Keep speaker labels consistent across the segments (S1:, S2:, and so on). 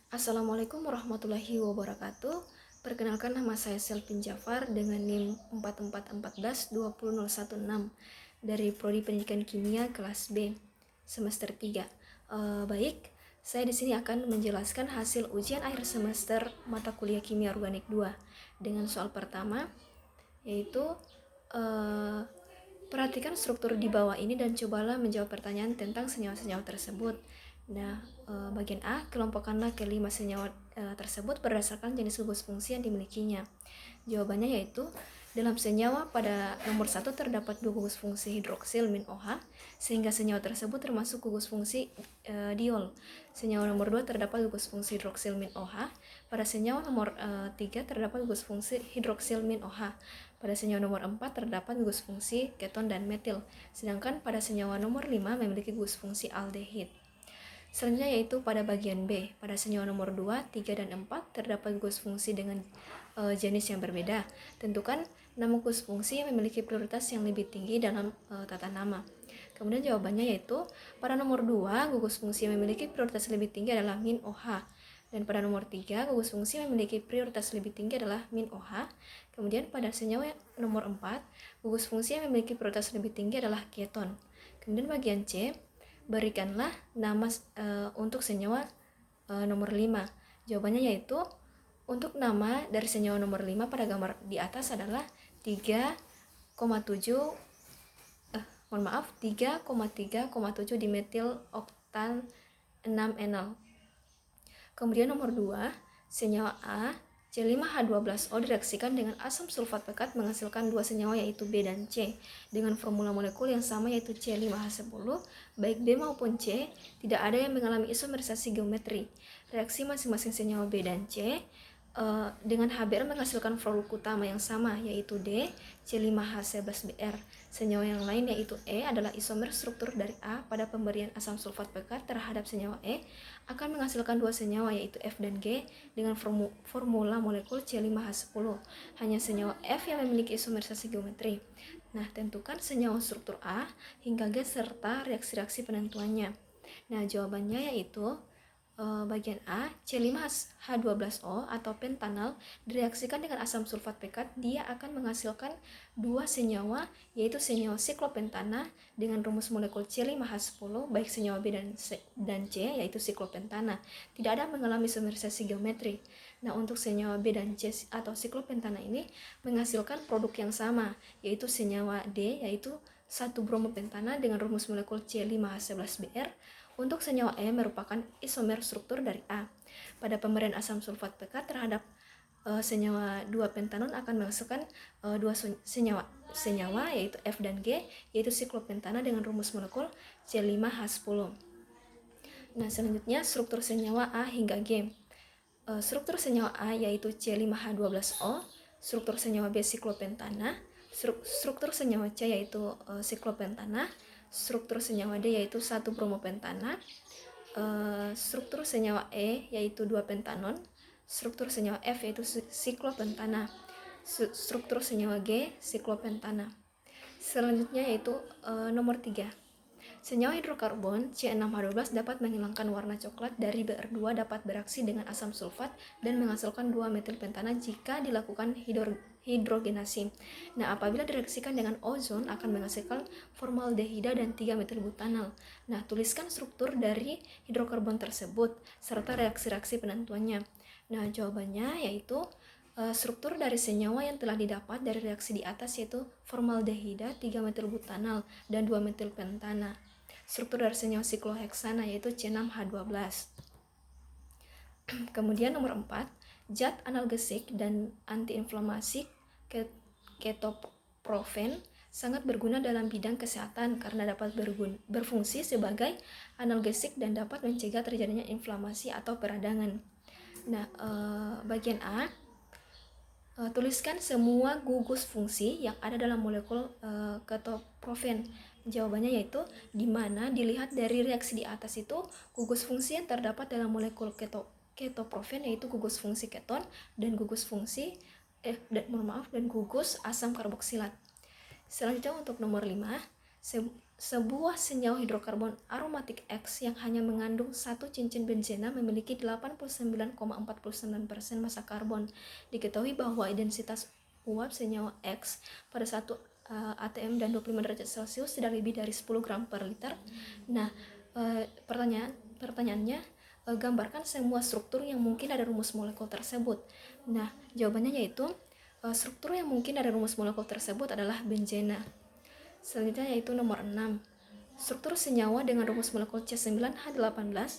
S1: Assalamualaikum warahmatullahi wabarakatuh. Perkenalkan, nama saya Selvin Jafar dengan NIM 44142016 dari Prodi Pendidikan Kimia kelas B semester 3. Baik, saya di sini akan menjelaskan hasil ujian akhir semester mata kuliah Kimia Organik 2 dengan soal pertama, yaitu perhatikan struktur di bawah ini dan cobalah menjawab pertanyaan tentang senyawa-senyawa tersebut. Nah, bagian A, kelompokkanlah kelima senyawa tersebut berdasarkan jenis gugus fungsi yang dimilikinya. Jawabannya yaitu, dalam senyawa pada nomor 1 terdapat dua gugus fungsi hidroksil min OH, sehingga senyawa tersebut termasuk gugus fungsi diol. Senyawa nomor 2 terdapat gugus fungsi hidroksil min OH. Pada senyawa nomor 3 terdapat gugus fungsi hidroksil min OH. Pada senyawa nomor 4 terdapat gugus fungsi keton dan metil. Sedangkan pada senyawa nomor 5 memiliki gugus fungsi aldehid. Selanjutnya yaitu pada bagian B. Pada senyawa nomor 2, 3, dan 4 terdapat gugus fungsi dengan jenis yang berbeda. Tentukan nama gugus fungsi yang memiliki prioritas yang lebih tinggi dalam tata nama. Kemudian jawabannya yaitu pada nomor 2, gugus fungsi yang memiliki prioritas lebih tinggi adalah min OH. Dan pada nomor 3, gugus fungsi yang memiliki prioritas lebih tinggi adalah min OH. Kemudian pada senyawa nomor 4, gugus fungsi yang memiliki prioritas lebih tinggi adalah keton. Kemudian bagian C, berikanlah nama untuk senyawa nomor 5. Jawabannya yaitu, untuk nama dari senyawa nomor 5 pada gambar di atas adalah 3,3,7 dimetil oktan 6-enol. Kemudian nomor 2, senyawa A, C5H12O direaksikan dengan asam sulfat pekat menghasilkan dua senyawa yaitu B dan C dengan formula molekul yang sama yaitu C5H10. Baik B maupun C tidak ada yang mengalami isomerisasi geometri. Reaksi masing-masing senyawa B dan C dengan HBr menghasilkan produk utama yang sama yaitu D, C5H11Br. Senyawa yang lain yaitu E adalah isomer struktur dari A pada pemberian asam sulfat pekat terhadap senyawa E akan menghasilkan dua senyawa yaitu F dan G dengan formula molekul C5H10. Hanya senyawa F yang memiliki isomerisasi geometri. Nah, tentukan senyawa struktur A hingga G serta reaksi-reaksi penentuannya. Nah, jawabannya yaitu bagian A, C5H12O atau pentanal direaksikan dengan asam sulfat pekat, dia akan menghasilkan dua senyawa yaitu senyawa siklopentana dengan rumus molekul C5H10 baik senyawa B dan C yaitu siklopentana. Tidak ada mengalami isomerisasi geometri. Nah, untuk senyawa B dan C atau siklopentana ini menghasilkan produk yang sama yaitu senyawa D yaitu 1-bromopentana dengan rumus molekul C5H11Br. Untuk senyawa E merupakan isomer struktur dari A. Pada pemberian asam sulfat pekat terhadap senyawa 2-pentanon akan menghasilkan dua senyawa yaitu F dan G yaitu siklopentana dengan rumus molekul C5H10. Nah, selanjutnya struktur senyawa A hingga G. Struktur senyawa A yaitu C5H12O, struktur senyawa B siklopentana, struktur senyawa C yaitu siklopentana, struktur senyawa D yaitu 1-bromopentana, struktur senyawa E yaitu 2-pentanon, struktur senyawa F yaitu siklopentana, struktur senyawa G siklopentana. Selanjutnya yaitu nomor 3. Senyawa hidrokarbon C6H12 dapat menghilangkan warna coklat dari Br2 dapat bereaksi dengan asam sulfat dan menghasilkan 2-metilpentana jika dilakukan hidrogenasi. Nah, apabila direaksikan dengan ozon akan menghasilkan formaldehida dan 3-metilbutanal. Nah, tuliskan struktur dari hidrokarbon tersebut serta reaksi-reaksi penentuannya. Nah, jawabannya yaitu struktur dari senyawa yang telah didapat dari reaksi di atas yaitu formaldehida, 3-metilbutanal, dan 2-metilpentana. Struktur dari senyawa sikloheksana yaitu C6H12. Kemudian nomor 4, zat analgesik dan antiinflamasi ketoprofen sangat berguna dalam bidang kesehatan karena dapat berfungsi sebagai analgesik dan dapat mencegah terjadinya inflamasi atau peradangan. Nah, bagian A, tuliskan semua gugus fungsi yang ada dalam molekul ketoprofen. Jawabannya yaitu di mana dilihat dari reaksi di atas itu gugus fungsi yang terdapat dalam molekul ketoprofen yaitu gugus fungsi keton dan gugus fungsi dan gugus asam karboksilat. Selanjutnya untuk nomor 5, sebuah senyawa hidrokarbon aromatik X yang hanya mengandung satu cincin benzena memiliki 89,49% massa karbon. Diketahui bahwa intensitas uap senyawa X pada 1 atm dan 25 derajat Celcius tidak lebih dari 10 gram per liter. Nah, pertanyaannya, gambarkan semua struktur yang mungkin ada rumus molekul tersebut. Nah, jawabannya yaitu struktur yang mungkin ada rumus molekul tersebut adalah benzena. Selanjutnya yaitu nomor 6. Struktur senyawa dengan rumus molekul C9H18,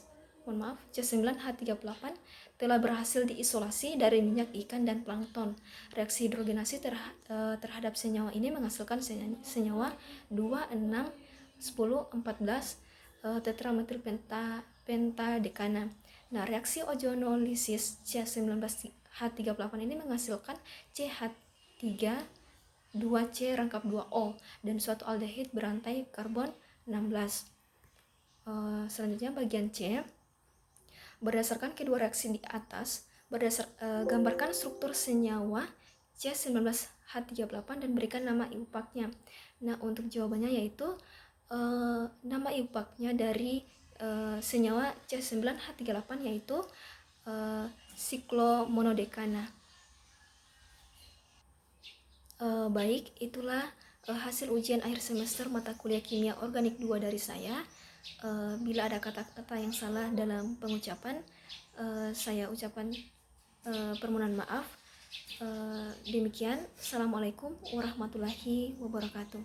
S1: C9H38 telah berhasil diisolasi dari minyak ikan dan plankton. Reaksi hidrogenasi terhadap senyawa ini menghasilkan senyawa 2, 6, 10, 14 tetrametilpentadekana. Nah, reaksi ozonolisis C19H38 ini menghasilkan CH3 2C rangkap 2O dan suatu aldehid berantai karbon 16. Selanjutnya bagian C. Berdasarkan kedua reaksi di atas, gambarkan struktur senyawa C19H38 dan berikan nama IUPAC-nya. Nah, untuk jawabannya yaitu nama IUPAC-nya dari senyawa C9H38 yaitu siklomonodekana. Baik, itulah hasil ujian akhir semester mata kuliah kimia organik 2 dari saya. Bila ada kata-kata yang salah dalam pengucapan, saya ucapkan permohonan maaf. Demikian, Assalamualaikum warahmatullahi wabarakatuh.